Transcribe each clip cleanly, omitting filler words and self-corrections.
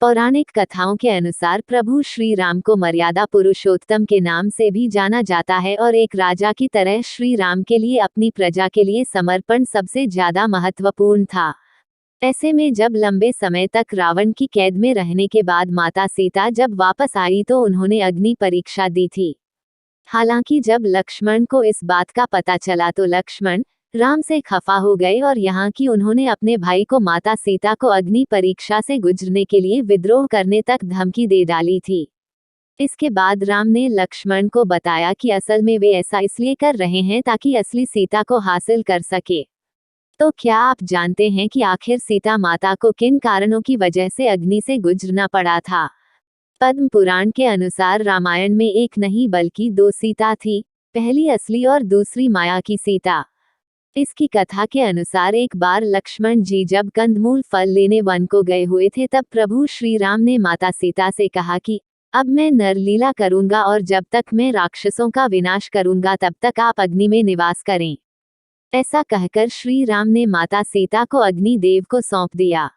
पौराणिक कथाओं के अनुसार प्रभु श्री राम को मर्यादा पुरुषोत्तम के नाम से भी जाना जाता है और एक राजा की तरह श्री राम के लिए अपनी प्रजा के लिए समर्पण सबसे ज्यादा महत्वपूर्ण था। ऐसे में जब लंबे समय तक रावण की कैद में रहने के बाद माता सीता जब वापस आई तो उन्होंने अग्नि परीक्षा दी थी। हालांकि जब लक्ष्मण को इस बात का पता चला तो लक्ष्मण राम से खफा हो गए और यहाँ की उन्होंने अपने भाई को माता सीता को अग्नि परीक्षा से गुजरने के लिए विद्रोह करने तक धमकी दे डाली थी। इसके बाद राम ने लक्ष्मण को बताया कि असल में वे ऐसा इसलिए कर रहे हैं ताकि असली सीता को हासिल कर सके। तो क्या आप जानते हैं कि आखिर सीता माता को किन कारणों की वजह से अग्नि से गुजरना पड़ा था? पद्म पुराण के अनुसार रामायण में एक नहीं बल्कि 2 सीता थी, पहली असली और दूसरी माया की सीता। इसकी कथा के अनुसार एक बार लक्ष्मण जी जब कंदमूल फल लेने वन को गए हुए थे तब प्रभु श्री राम ने माता सीता से कहा कि अब मैं नरलीला करूंगा और जब तक मैं राक्षसों का विनाश करूंगा तब तक आप अग्नि में निवास करें। ऐसा कहकर श्री राम ने माता सीता को अग्नि देव को सौंप दिया।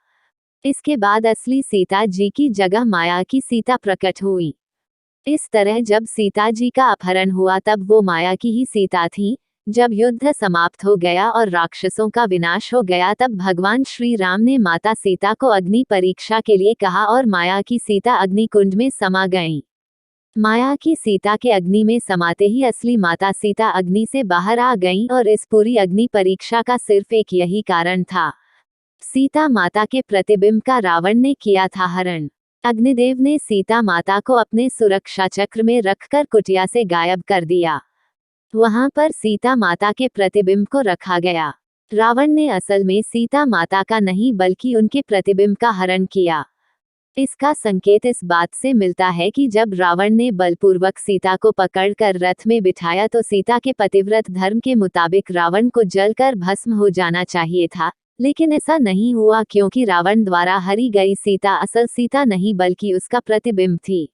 इसके बाद असली सीता जी की जगह माया की सीता प्रकट हुई। इस तरह जब सीता जी का अपहरण हुआ तब वो माया की ही सीता थी। जब युद्ध समाप्त हो गया और राक्षसों का विनाश हो गया तब भगवान श्री राम ने माता सीता को अग्नि परीक्षा के लिए कहा और माया की सीता अग्निकुंड में समा गईं। माया की सीता के अग्नि में समाते ही असली माता सीता अग्नि से बाहर आ गईं और इस पूरी अग्नि परीक्षा का सिर्फ एक यही कारण था। सीता माता के प्रतिबिंब का रावण ने किया था हरण। अग्निदेव ने सीता माता को अपने सुरक्षा चक्र में रखकर कुटिया से गायब कर दिया। वहां पर सीता माता के प्रतिबिंब को रखा गया। रावण ने असल में सीता माता का नहीं बल्कि उनके प्रतिबिंब का हरण किया। इसका संकेत इस बात से मिलता है कि जब रावण ने बलपूर्वक सीता को पकड़कर रथ में बिठाया तो सीता के पतिव्रत धर्म के मुताबिक रावण को जलकर भस्म हो जाना चाहिए था, लेकिन ऐसा नहीं हुआ क्योंकि रावण द्वारा हरी गई सीता असल सीता नहीं बल्कि उसका प्रतिबिंब थी।